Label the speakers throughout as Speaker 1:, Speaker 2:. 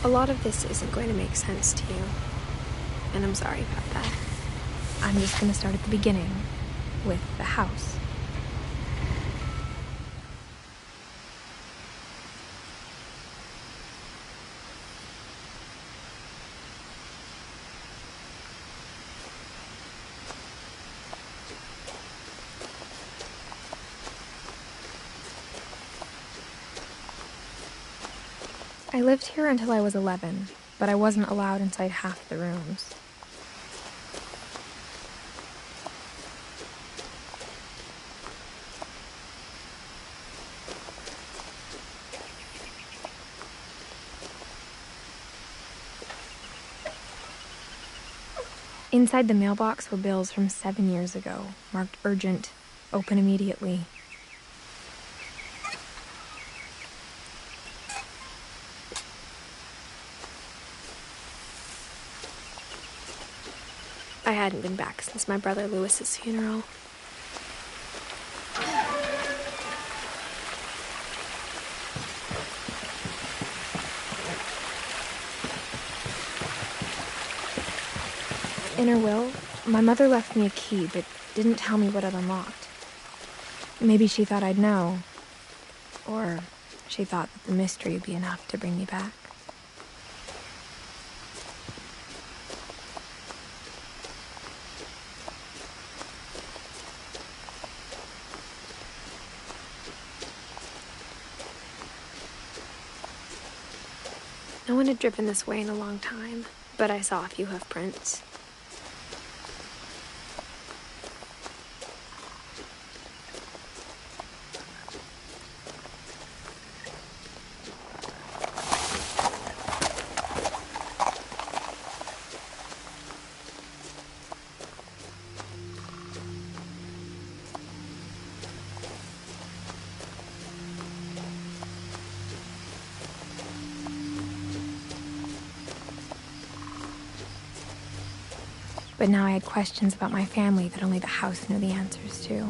Speaker 1: A lot of this isn't going to make sense to you, and I'm sorry about that.
Speaker 2: I'm just going to start at the beginning, with the house. I lived here until I was 11, but I wasn't allowed inside half the rooms. Inside the mailbox were bills from 7 years ago, marked urgent, open immediately.
Speaker 1: I hadn't been back since my brother Lewis's funeral.
Speaker 2: In her will, my mother left me a key, but didn't tell me what it unlocked. Maybe she thought I'd know. Or she thought that the mystery would be enough to bring me back.
Speaker 1: No one had driven this way in a long time, but I saw a few hoof prints.
Speaker 2: But now I had questions about my family that only the house knew the answers to.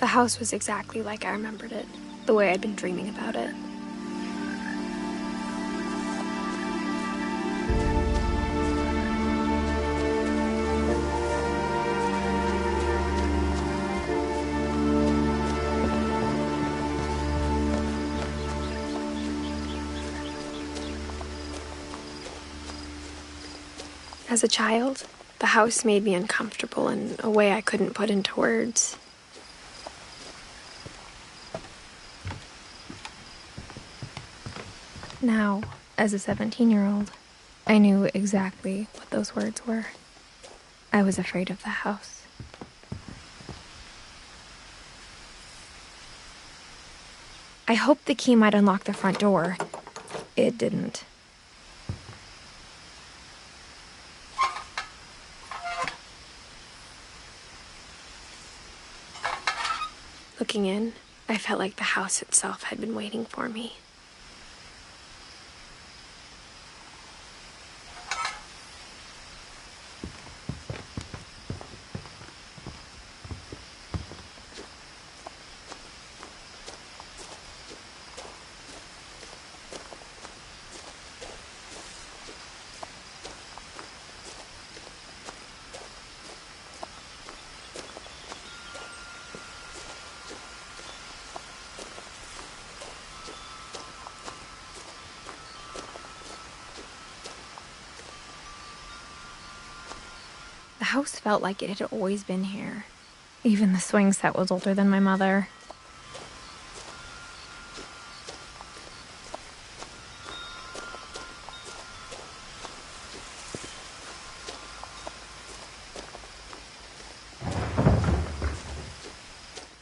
Speaker 1: The house was exactly like I remembered it, the way I'd been dreaming about it. As a child, the house made me uncomfortable in a way I couldn't put into words.
Speaker 2: Now, as a 17-year-old, I knew exactly what those words were. I was afraid of the house. I hoped the key might unlock the front door. It didn't.
Speaker 1: Looking in, I felt like the house itself had been waiting for me.
Speaker 2: The house felt like it had always been here. Even the swing set was older than my mother.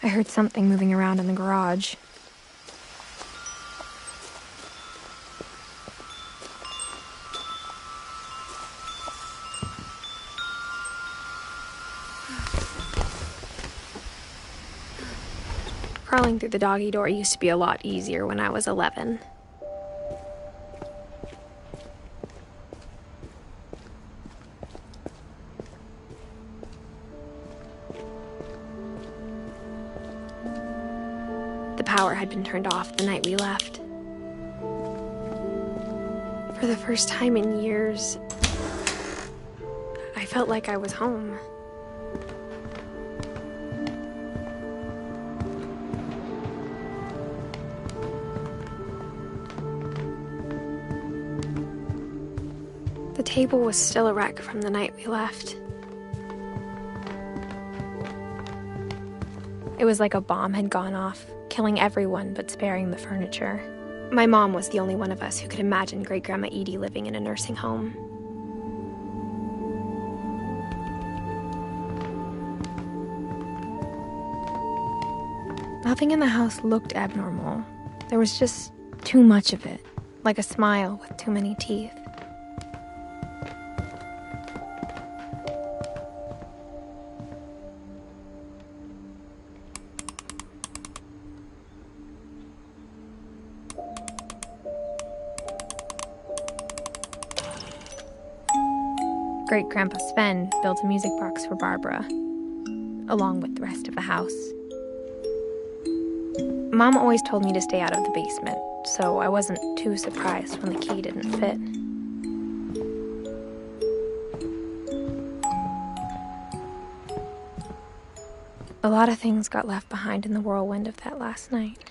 Speaker 2: I heard something moving around in the garage.
Speaker 1: Crawling through the doggy door used to be a lot easier when I was 11. The power had been turned off the night we left. For the first time in years, I felt like I was home. The table was still a wreck from the night we left. It was like a bomb had gone off, killing everyone but sparing the furniture. My mom was the only one of us who could imagine Great-Grandma Edie living in a nursing home. Nothing in the house looked abnormal. There was just too much of it, like a smile with too many teeth. Great-Grandpa Sven built a music box for Barbara, along with the rest of the house. Mom always told me to stay out of the basement, so I wasn't too surprised when the key didn't fit. A lot of things got left behind in the whirlwind of that last night.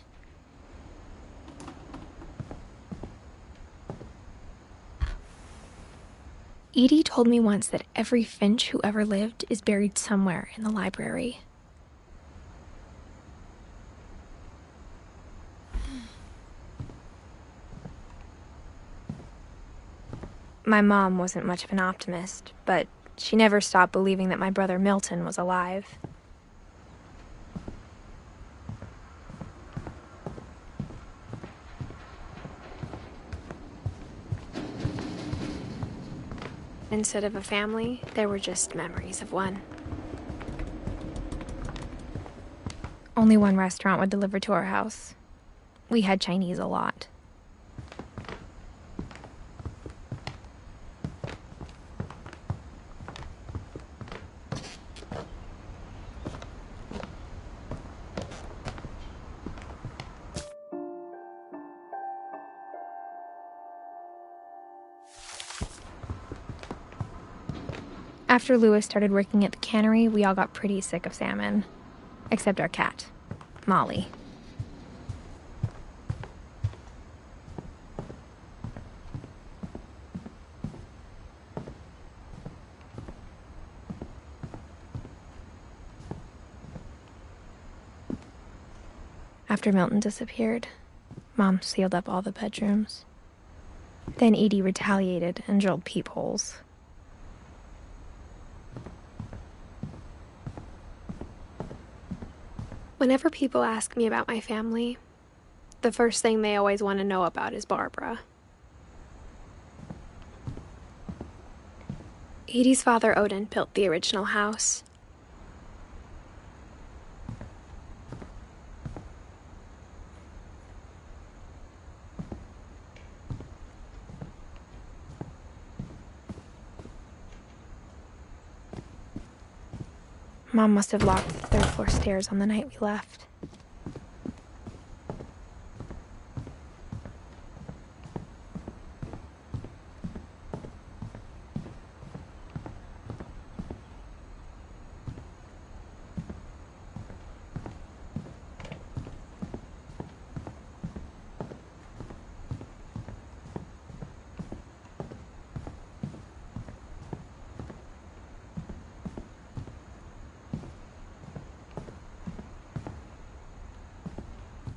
Speaker 1: Edie told me once that every Finch who ever lived is buried somewhere in the library. My mom wasn't much of an optimist, but she never stopped believing that my brother Milton was alive. Instead of a family, there were just memories of one. Only one restaurant would deliver to our house. We had Chinese a lot. After Louis started working at the cannery, we all got pretty sick of salmon. Except our cat, Molly. After Milton disappeared, Mom sealed up all the bedrooms. Then Edie retaliated and drilled peepholes. Whenever people ask me about my family, the first thing they always want to know about is Barbara. Edie's father, Odin, built the original house. Mom must have locked the third-floor stairs on the night we left.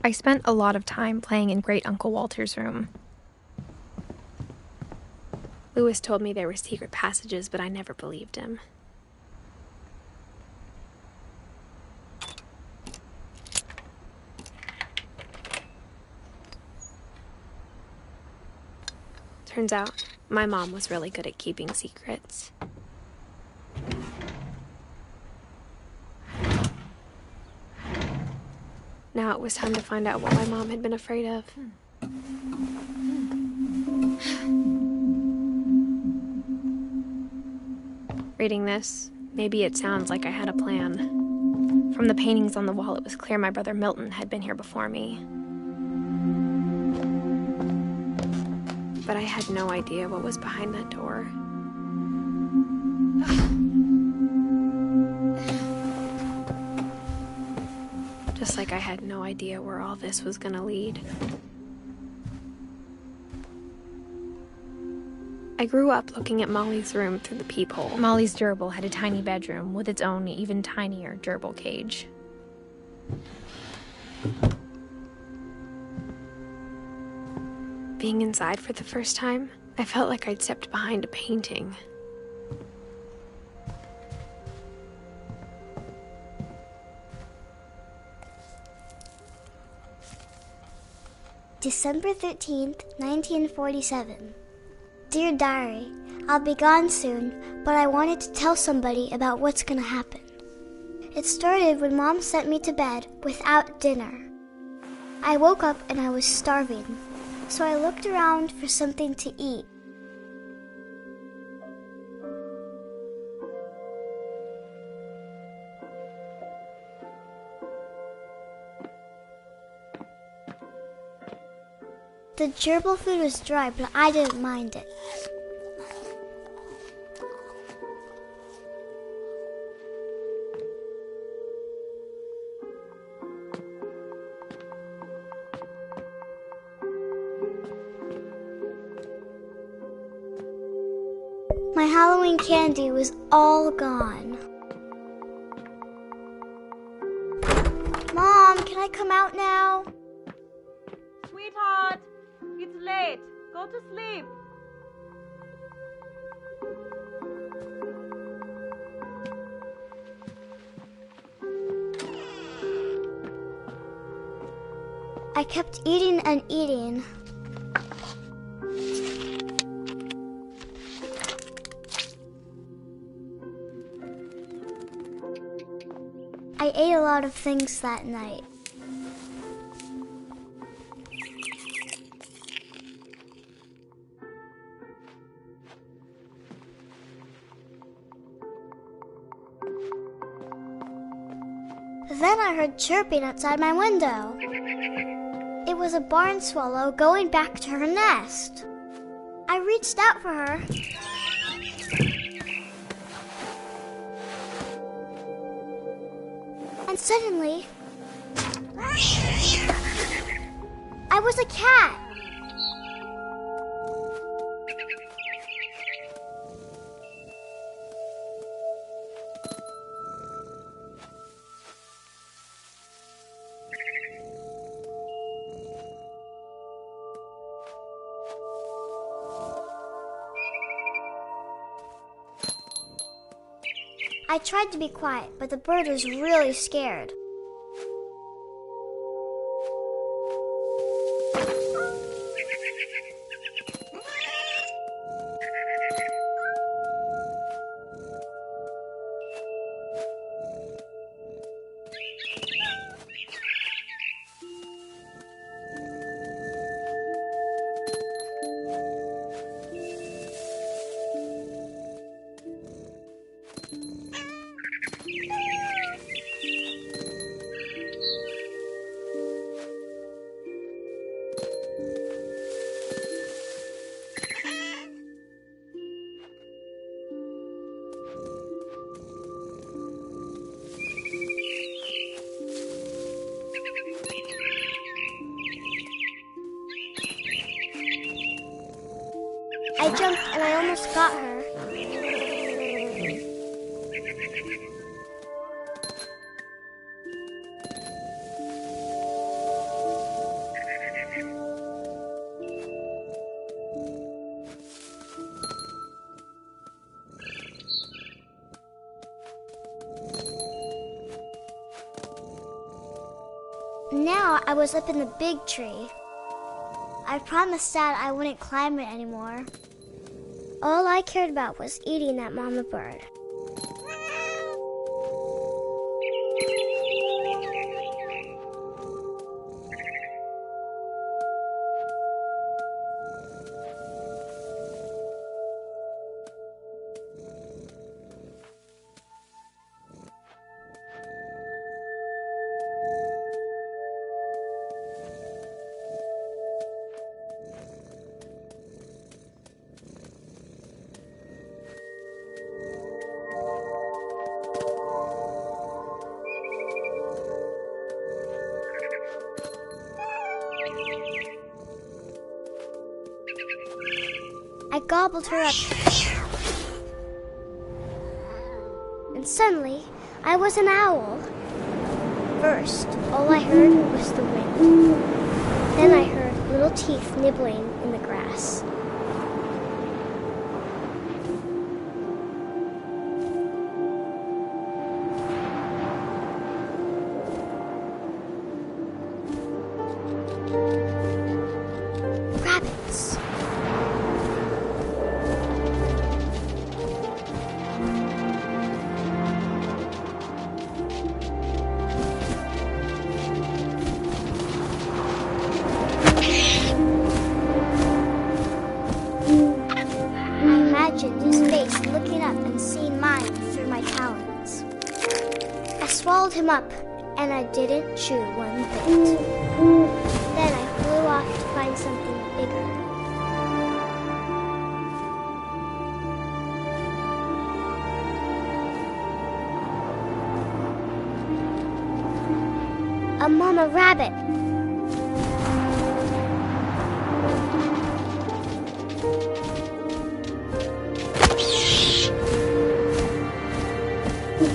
Speaker 1: I spent a lot of time playing in Great Uncle Walter's room. Louis told me there were secret passages, but I never believed him. Turns out, my mom was really good at keeping secrets. Now it was time to find out what my mom had been afraid of. Reading this, maybe it sounds like I had a plan. From the paintings on the wall, it was clear my brother Milton had been here before me. But I had no idea what was behind that door. Just like I had no idea where all this was gonna lead. I grew up looking at Molly's room through the peephole. Molly's gerbil had a tiny bedroom with its own even tinier gerbil cage. Being inside for the first time, I felt like I'd stepped behind a painting.
Speaker 3: December 13th, 1947. Dear Diary, I'll be gone soon, but I wanted to tell somebody about what's gonna happen. It started when Mom sent me to bed without dinner. I woke up and I was starving, so I looked around for something to eat. The gerbil food was dry, but I didn't mind it. My Halloween candy was all gone. Mom, can I come out now?
Speaker 4: Sweetheart, it's late. Go to sleep.
Speaker 3: I kept eating and eating. I ate a lot of things that night. Then I heard chirping outside my window. It was a barn swallow going back to her nest. I reached out for her. And suddenly, I was a cat. I tried to be quiet, but the bird was really scared. I jumped and I almost got her. Now I was up in the big tree. I promised Dad I wouldn't climb it anymore. All I cared about was eating that mama bird. I gobbled her up. And suddenly, I was an owl. First, all I heard was the wind. Then I heard little teeth nibbling in the grass. Rabbits. His face looking up and seeing mine through my talons. I swallowed him up, and I didn't chew one bit. Then I flew off to find something bigger. A mama rabbit.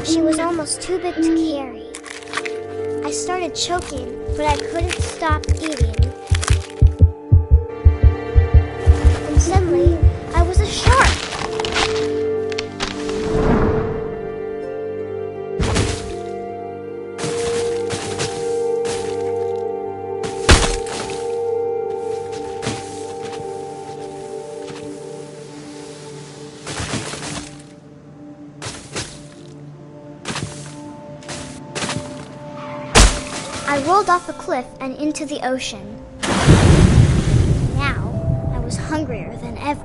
Speaker 3: She was almost too big to carry. I started choking, but I couldn't stop eating. And suddenly, I was a shark. I rolled off a cliff and into the ocean. Now, I was hungrier than ever.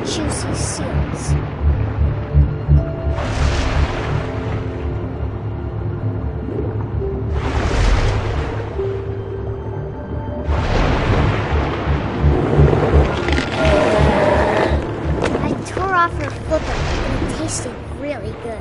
Speaker 3: Juicy seals. I tore off her flipper and it tasted really good.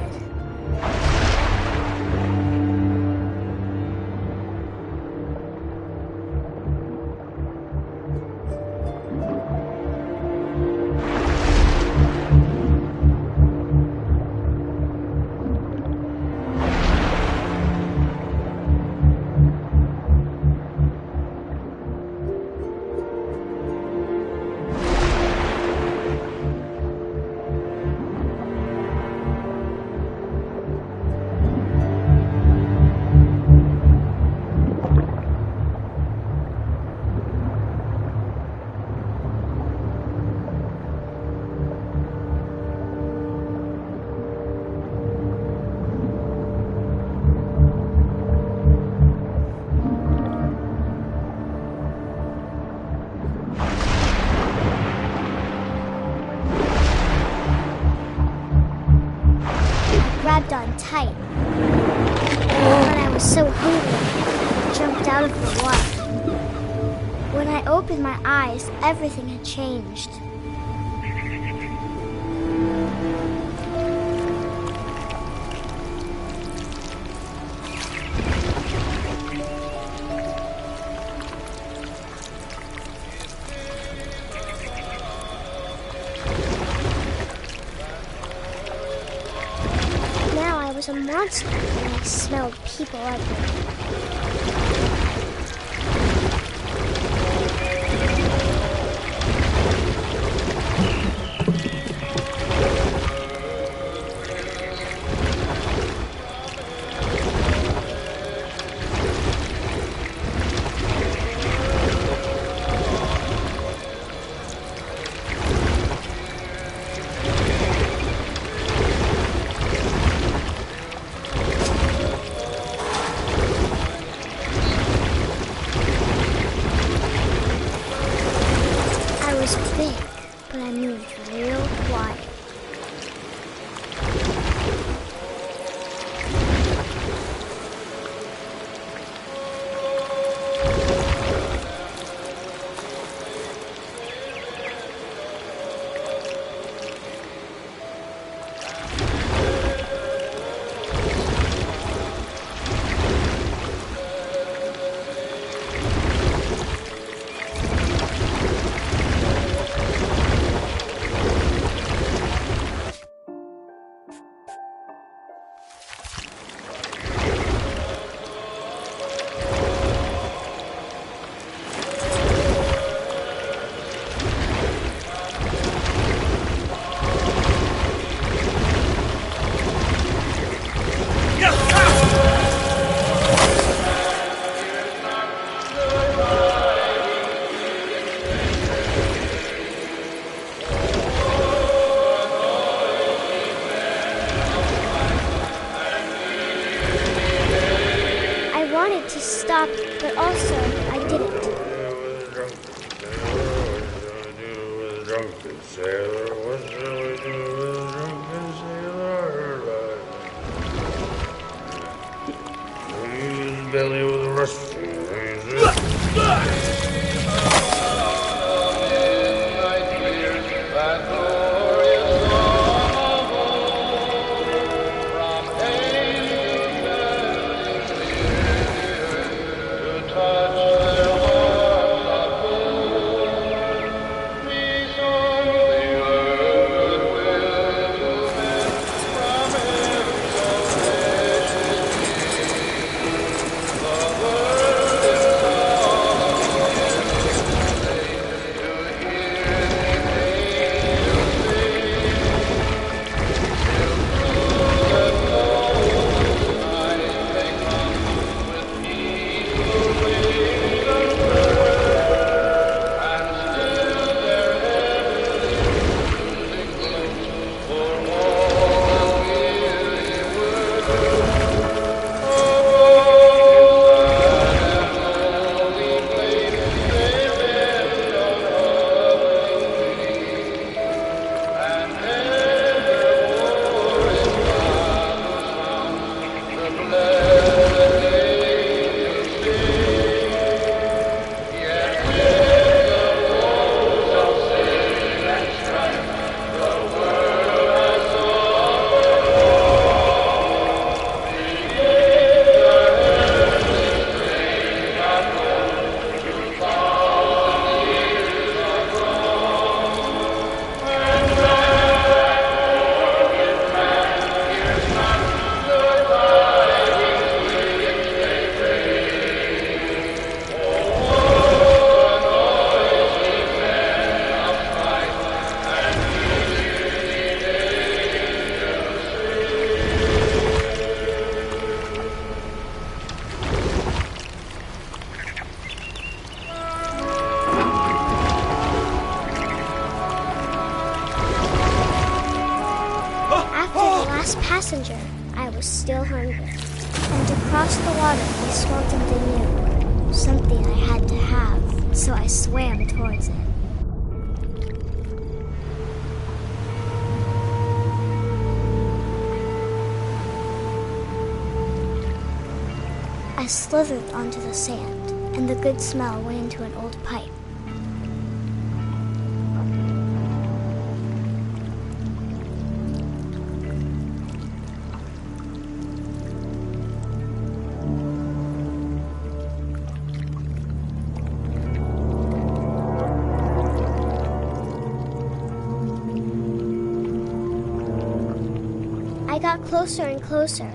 Speaker 3: Grabbed on tight. But I was so hungry, I jumped out of the water. When I opened my eyes, everything had changed. I was a monster and I smelled people everywhere. also, I didn't.
Speaker 5: Belly with a rust.
Speaker 3: Passenger, I was still hungry. And to cross the water, I smelled something new. Something I had to have, so I swam towards it. I slithered onto the sand, and the good smell went into an old pipe. I got closer and closer.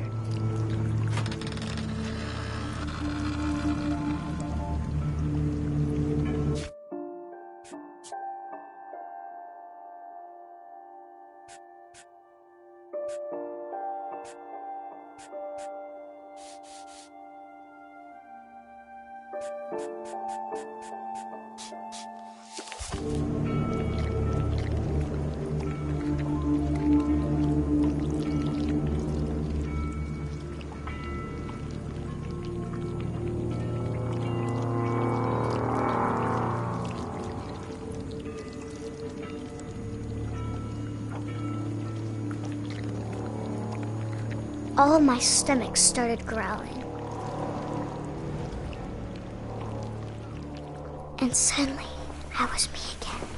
Speaker 3: All of my stomach started growling. And suddenly, I was me again.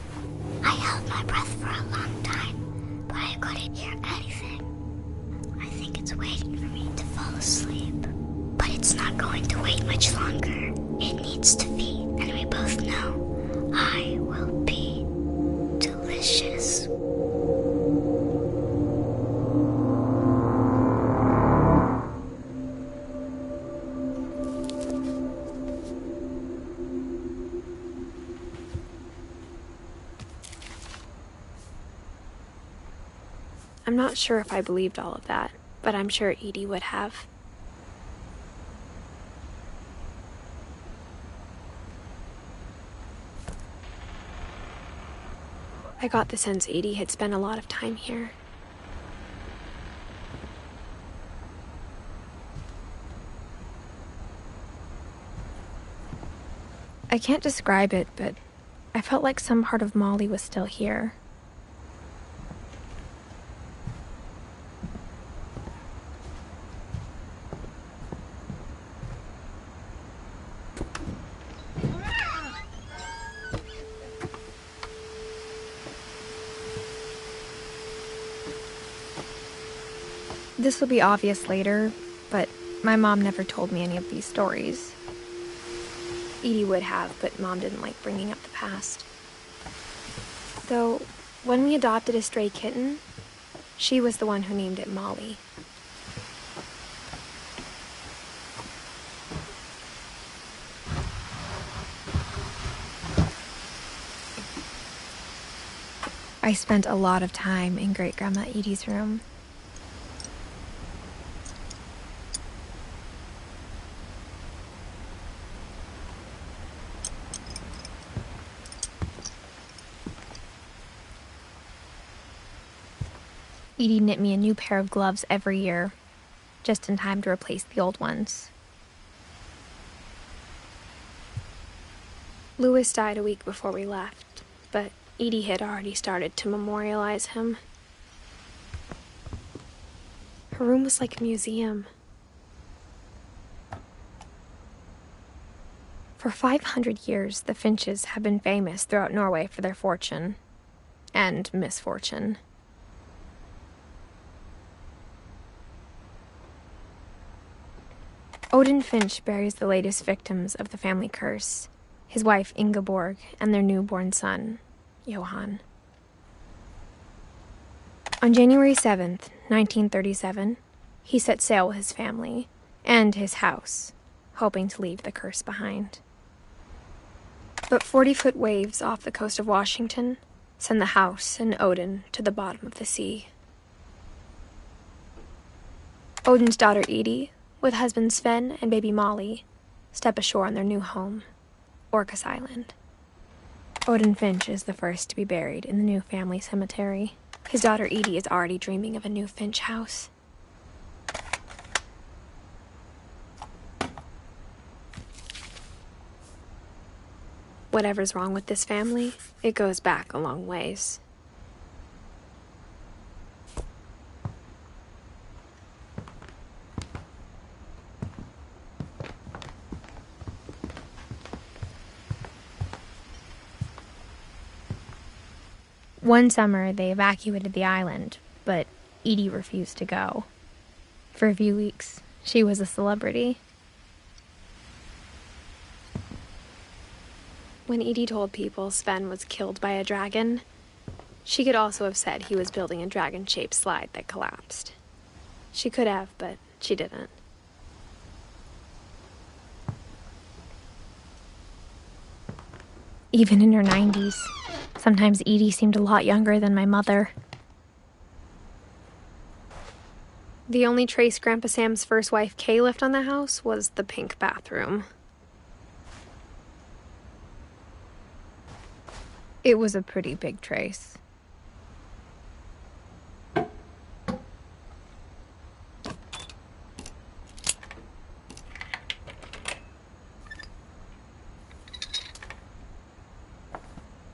Speaker 3: I held my breath for a long time, but I couldn't hear anything. I think it's waiting for me to fall asleep. But it's not going to wait much longer. It needs to feed, and we both know I will be delicious.
Speaker 2: I'm not sure if I believed all of that, but I'm sure Edie would have. I got the sense Edie had spent a lot of time here.
Speaker 1: I can't describe it, but I felt like some part of Molly was still here. This will be obvious later, but my mom never told me any of these stories. Edie would have, but Mom didn't like bringing up the past. Though, when we adopted a stray kitten, she was the one who named it Molly. I spent a lot of time in Great-Grandma Edie's room. Edie knit me a new pair of gloves every year, just in time to replace the old ones. Louis died a week before we left, but Edie had already started to memorialize him. Her room was like a museum. For 500 years, the Finches have been famous throughout Norway for their fortune and misfortune. Odin Finch buries the latest victims of the family curse, his wife Ingeborg and their newborn son, Johan. On January 7th, 1937, he set sail with his family and his house, hoping to leave the curse behind. But 40-foot waves off the coast of Washington send the house and Odin to the bottom of the sea. Odin's daughter Edie, with husband Sven and baby Molly, step ashore on their new home, Orcas Island. Odin Finch is the first to be buried in the new family cemetery. His daughter Edie is already dreaming of a new Finch house. Whatever's wrong with this family, it goes back a long ways. One summer, they evacuated the island, but Edie refused to go. For a few weeks, she was a celebrity. When Edie told people Sven was killed by a dragon, she could also have said he was building a dragon-shaped slide that collapsed. She could have, but she didn't. Even in her 90s, sometimes Edie seemed a lot younger than my mother. The only trace Grandpa Sam's first wife Kay left on the house was the pink bathroom. It was a pretty big trace.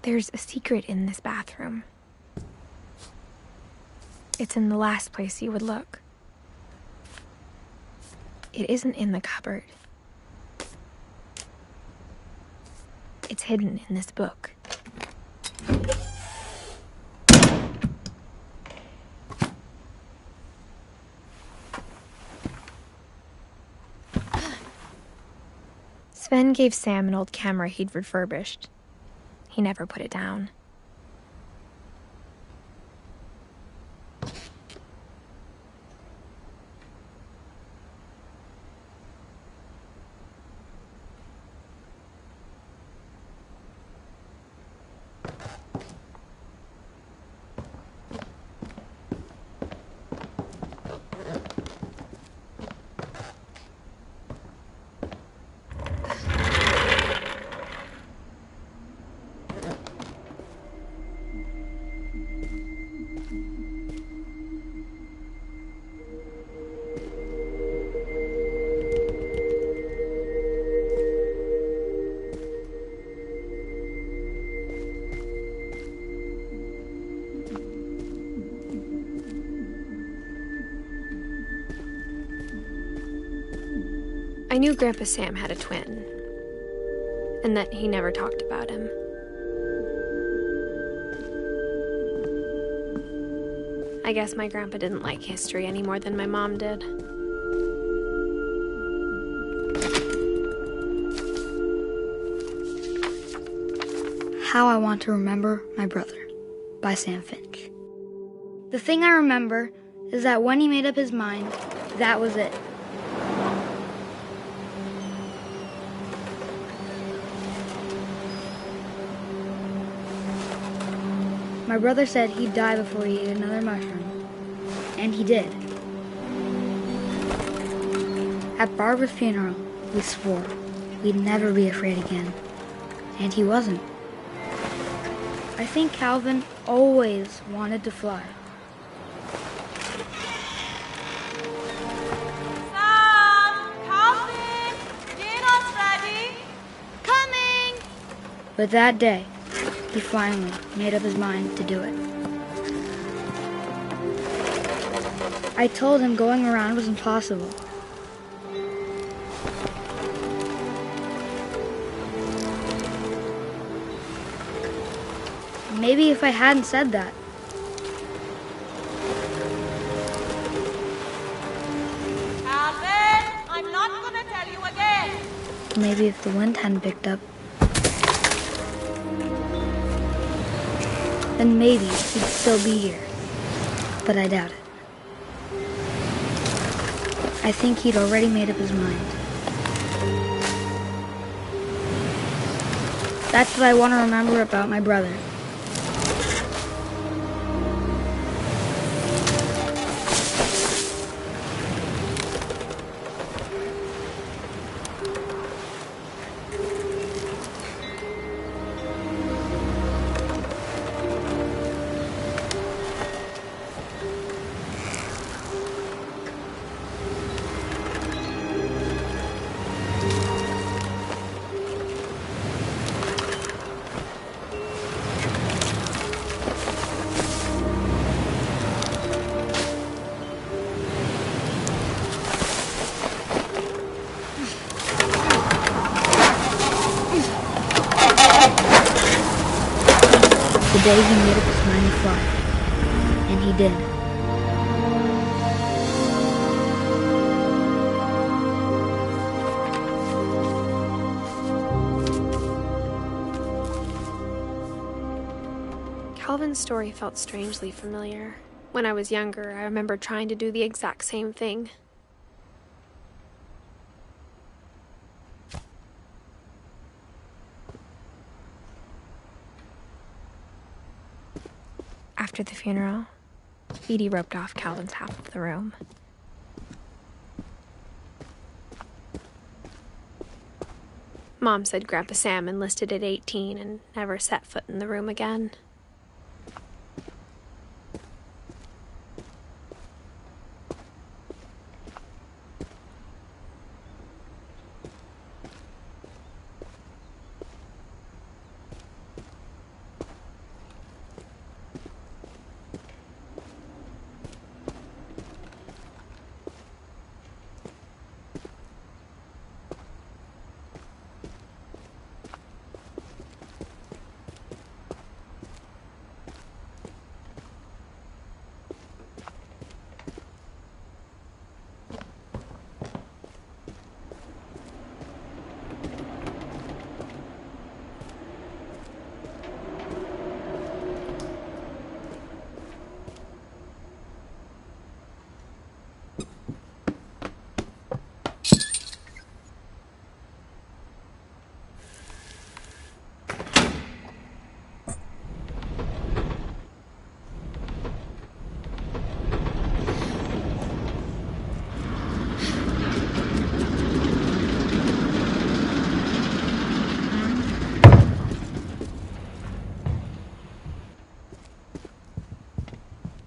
Speaker 1: There's a secret in this bathroom. It's in the last place you would look. It isn't in the cupboard. It's hidden in this book. Sven gave Sam an old camera he'd refurbished. He never put it down. I knew Grandpa Sam had a twin, and that he never talked about him. I guess my grandpa didn't like history any more than my mom did.
Speaker 5: How I Want to Remember My Brother by Sam Finch. The thing I remember is that when he made up his mind, that was it. My brother said he'd die before he ate another mushroom, and he did. At Barbara's funeral, we swore we'd never be afraid again, and he wasn't. I think Calvin always wanted to fly.
Speaker 4: Sam! Calvin! Dinner's ready!
Speaker 3: Coming!
Speaker 5: But that day, he finally made up his mind to do it. I told him going around was impossible. Maybe if I hadn't said that.
Speaker 4: Calvin! I'm not gonna tell you again!
Speaker 5: Maybe if the wind hadn't picked up, then maybe he'd still be here. But I doubt it. I think he'd already made up his mind. That's what I want to remember about my brother. The day he made up his mind to fly. And he did.
Speaker 1: Calvin's story felt strangely familiar. When I was younger, I remember trying to do the exact same thing. After the funeral, Edie roped off Calvin's half of the room. Mom said Grandpa Sam enlisted at 18 and never set foot in the room again.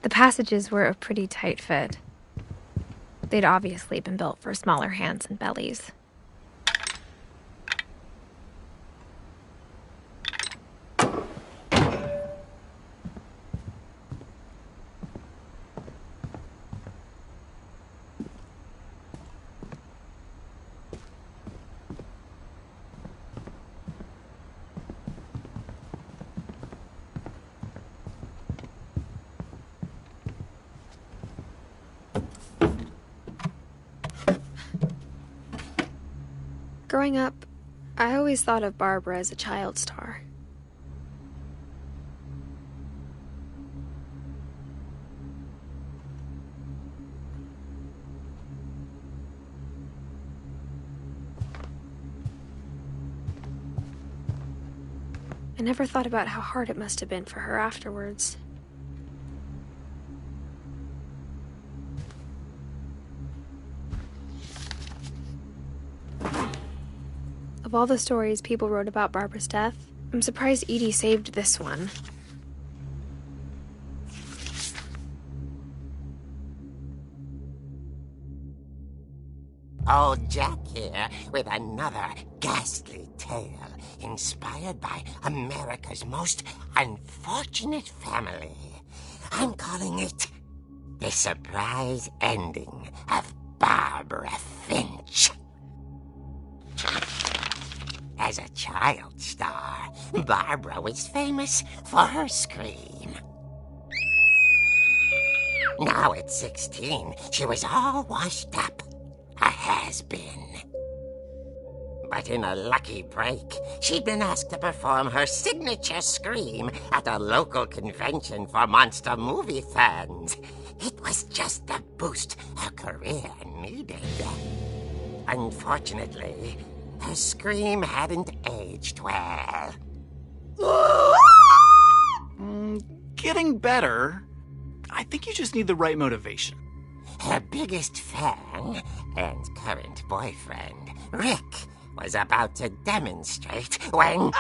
Speaker 1: The passages were a pretty tight fit. They'd obviously been built for smaller hands and bellies. Growing up, I always thought of Barbara as a child star. I never thought about how hard it must have been for her afterwards. Of all the stories people wrote about Barbara's death, I'm surprised Edie saved this one.
Speaker 6: Old Jack here with another ghastly tale inspired by America's most unfortunate family. I'm calling it The Surprise Ending of Barbara Finch. As a child star, Barbara was famous for her scream. Now at 16, she was all washed up. A has-been. But in a lucky break, she'd been asked to perform her signature scream at a local convention for monster movie fans. It was just the boost her career needed. Unfortunately, her scream hadn't aged well.
Speaker 7: Getting better. I think you just need the right motivation.
Speaker 6: Her biggest fan and current boyfriend, Rick, was about to demonstrate when...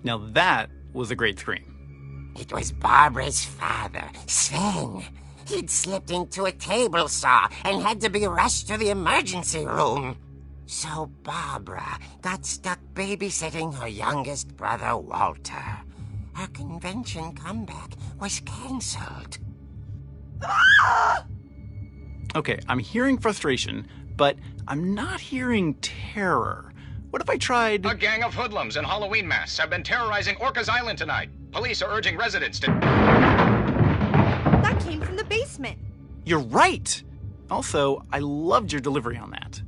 Speaker 7: Now that was a great scream.
Speaker 6: It was Barbara's father, Sven. He'd slipped into a table saw and had to be rushed to the emergency room. So Barbara got stuck babysitting her youngest brother, Walter. Her convention comeback was cancelled.
Speaker 7: Okay, I'm hearing frustration, but I'm not hearing terror. What if I tried...
Speaker 8: A gang of hoodlums in Halloween masks have been terrorizing Orcas Island tonight. Police are urging residents to...
Speaker 9: That came from the basement.
Speaker 7: You're right! Also, I loved your delivery on that.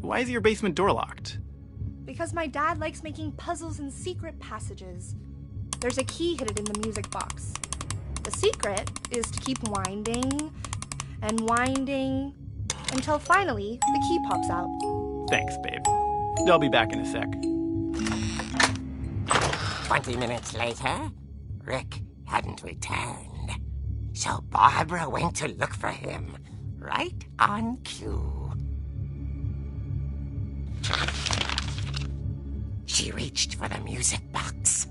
Speaker 7: Why is your basement door locked?
Speaker 9: Because my dad likes making puzzles and secret passages. There's a key hidden in the music box. The secret is to keep winding and winding until finally the key pops out.
Speaker 7: Thanks, babe. I'll be back in a sec.
Speaker 6: 20 minutes later, Rick hadn't returned. So Barbara went to look for him, right on cue. She reached for the music box.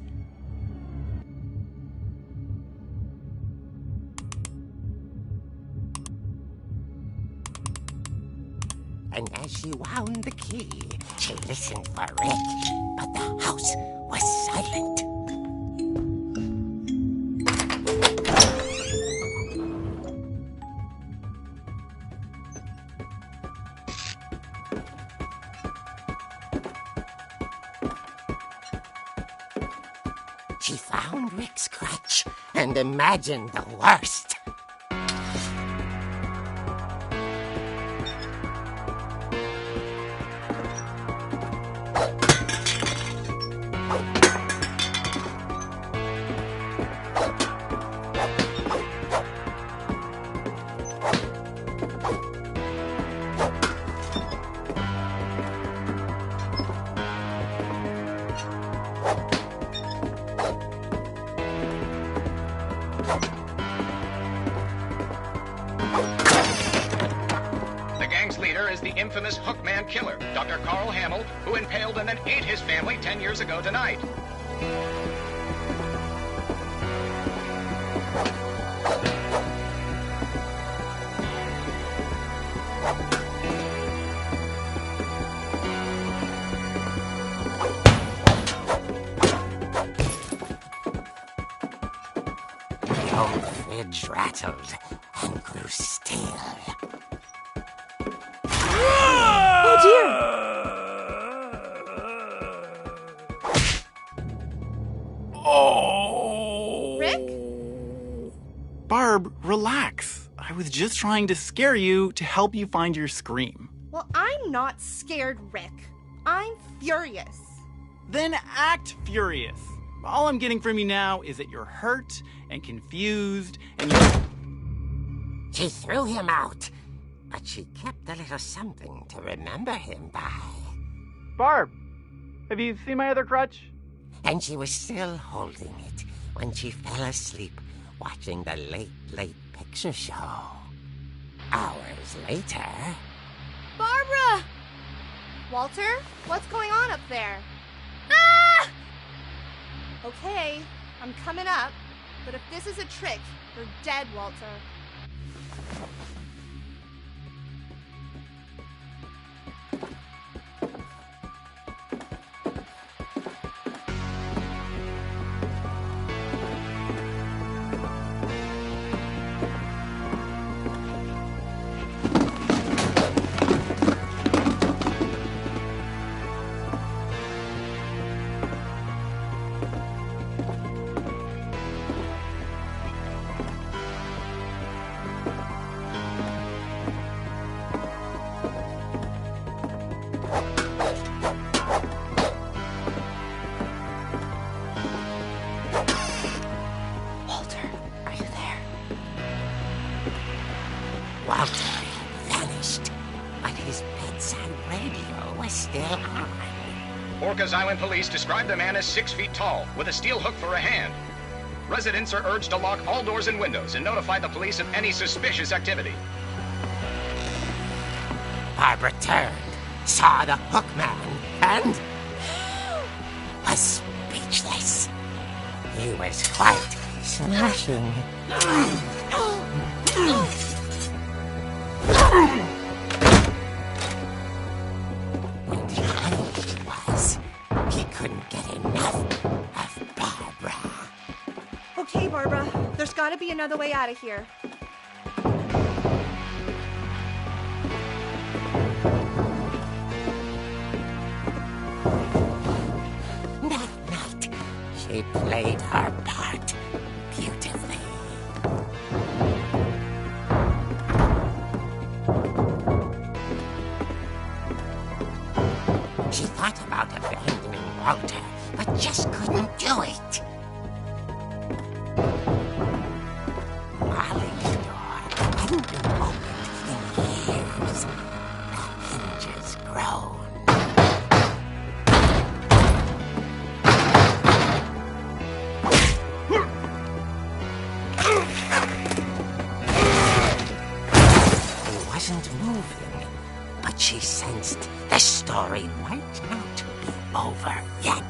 Speaker 6: And as she wound the key, she listened for Rick, but the house was silent. She found Rick's crutch and imagined the worst.
Speaker 8: The infamous Hookman killer, Dr. Carl Hamill, who impaled and then ate his family 10 years ago tonight. The old fridge rattled and grew still.
Speaker 2: Oh, dear!
Speaker 7: Oh!
Speaker 9: Rick?
Speaker 7: Barb, relax. I was just trying to scare you to help you find your scream.
Speaker 9: Well, Well, I'm not scared, Rick. I'm furious.
Speaker 7: Then act furious. All I'm getting from you now is that you're hurt and confused and you...
Speaker 6: She threw him out, but she kept a little something to remember him by.
Speaker 7: Barb, have you seen my other crutch?
Speaker 6: And she was still holding it when she fell asleep watching the late picture show. Hours later...
Speaker 9: Barbara! Walter, what's going on up there? Ah! Okay, I'm coming up, but if this is a trick, you're dead, Walter.
Speaker 6: Walter vanished, but his bedside radio was still on.
Speaker 8: Orcas Island police describe the man as 6 feet tall, with a steel hook for a hand. Residents are urged to lock all doors and windows and notify the police of any suspicious activity.
Speaker 6: Barbara turned, saw the hook man, and was speechless. He was quite smashing. And he was. He couldn't get enough of Barbara.
Speaker 9: Okay, Barbara, there's gotta be another way out of here.
Speaker 6: That night, she played her part beautifully. She thought about abandoning Walter, but just couldn't do it. Molly's door hadn't been opened in years. The hinges groaned. He wasn't moving, but she sensed the story might not be over yet.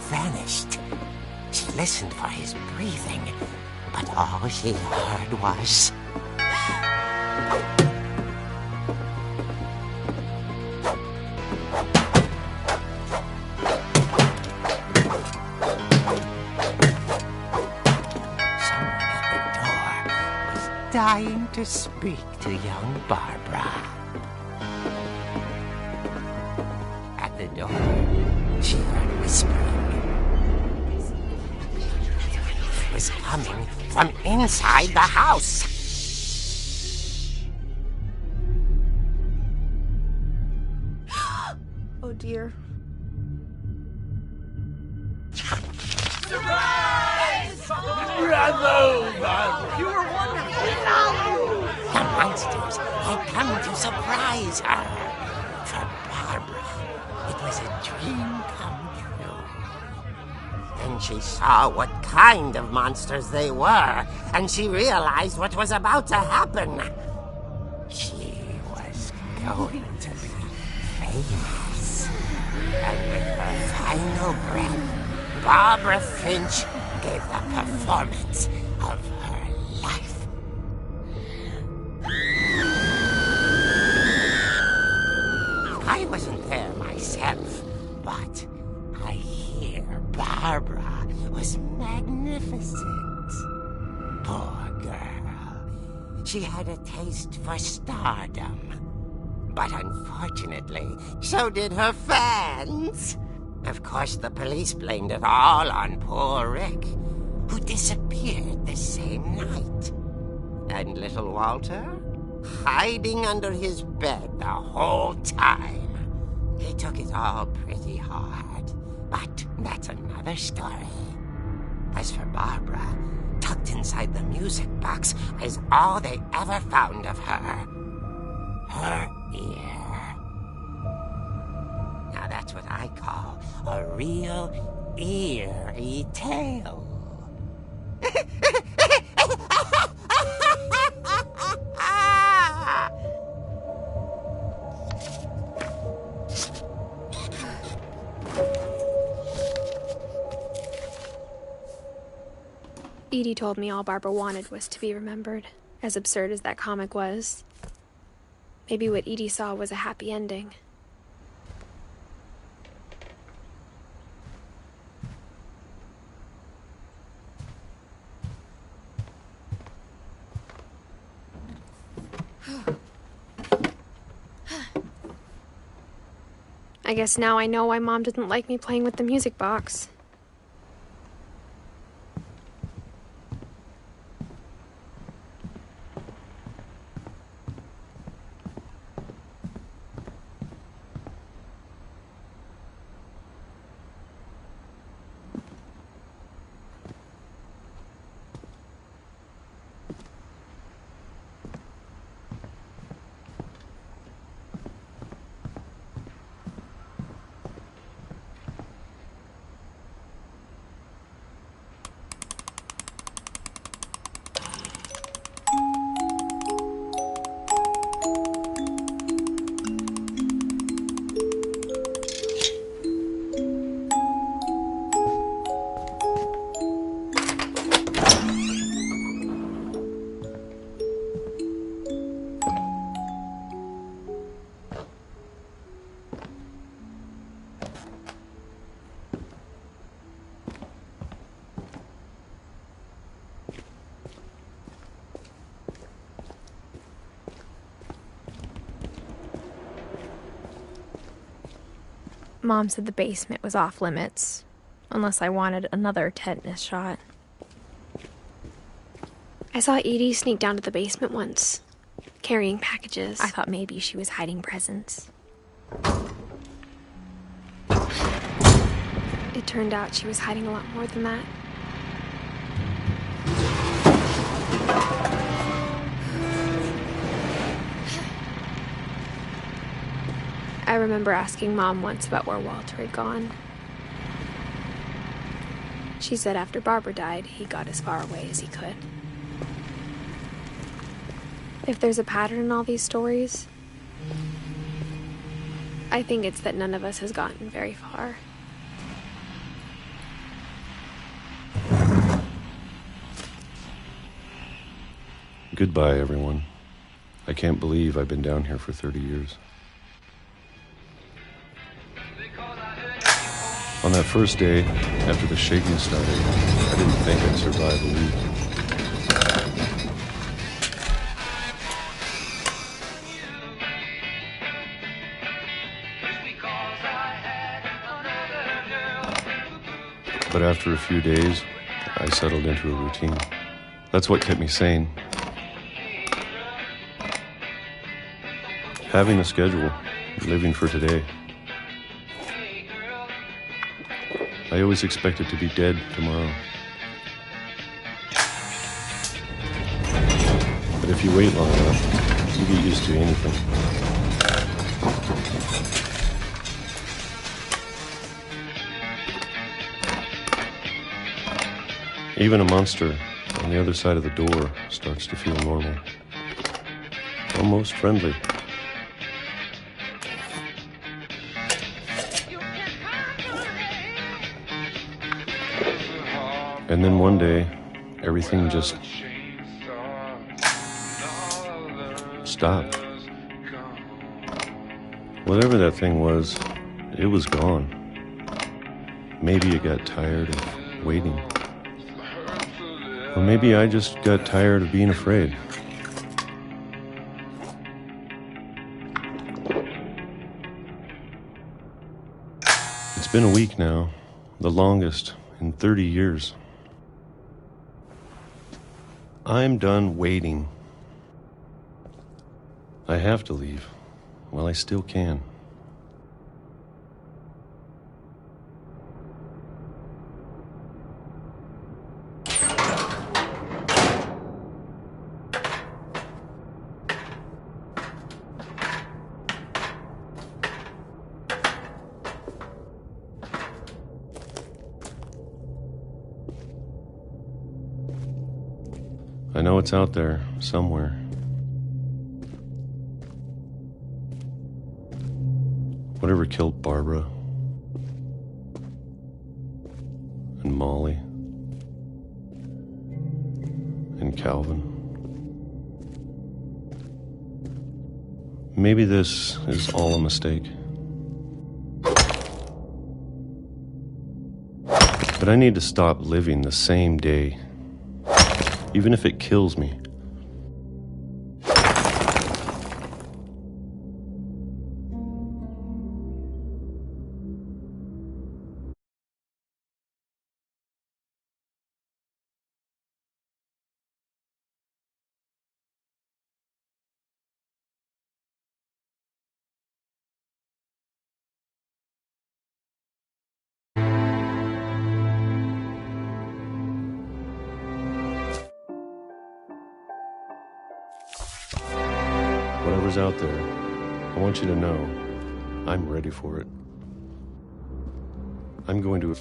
Speaker 6: Vanished. She listened for his breathing, but all she heard was... Someone at the door was dying to speak to young Barbara. At the door, she heard whispering. Was coming from inside the house.
Speaker 9: Oh dear.
Speaker 4: Surprise!
Speaker 10: Bravo, Barbara!
Speaker 4: You were wonderful.
Speaker 6: The monsters had come to surprise her. For Barbara, it was a dream come true. Then she saw what kind of monsters they were, and she realized what was about to happen. She was going to be famous. And with her final breath, Barbara Finch gave the performance of her life. Barbara was magnificent. Poor girl. She had a taste for stardom. But unfortunately, so did her fans. Of course, the police blamed it all on poor Rick, who disappeared the same night. And little Walter, hiding under his bed the whole time. He took it all pretty hard, but that's another story. As for Barbara, tucked inside the music box is all they ever found of her. Her ear. Now that's what I call a real eerie tale.
Speaker 1: Edie told me all Barbara wanted was to be remembered, as absurd as that comic was. Maybe what Edie saw was a happy ending. I guess now I know why Mom didn't like me playing with the music box. Mom said the basement was off limits, unless I wanted another tetanus shot. I saw Edie sneak down to the basement once, carrying packages. I thought maybe she was hiding presents. It turned out she was hiding a lot more than that. I remember asking Mom once about where Walter had gone. She said after Barbara died, he got as far away as he could. If there's a pattern in all these stories, I think it's that none of us has gotten very far.
Speaker 11: Goodbye, everyone. I can't believe I've been down here for 30 years. On that first day, after the shaking started, I didn't think I'd survive a week. But after a few days, I settled into a routine. That's what kept me sane. Having a schedule, living for today. I always expected to be dead tomorrow. But if you wait long enough, you get used to anything. Even a monster on the other side of the door starts to feel normal. Almost friendly. And then one day, everything just stopped. Whatever that thing was, it was gone. Maybe you got tired of waiting. Or maybe I just got tired of being afraid. It's been a week now, the longest in 30 years. I'm done waiting. I have to leave while I still can. I know it's out there, somewhere. Whatever killed Barbara and Molly and Calvin. Maybe this is all a mistake. But I need to stop living the same day. Even if it kills me. Whatever's out there, I want you to know I'm ready for it. I'm going to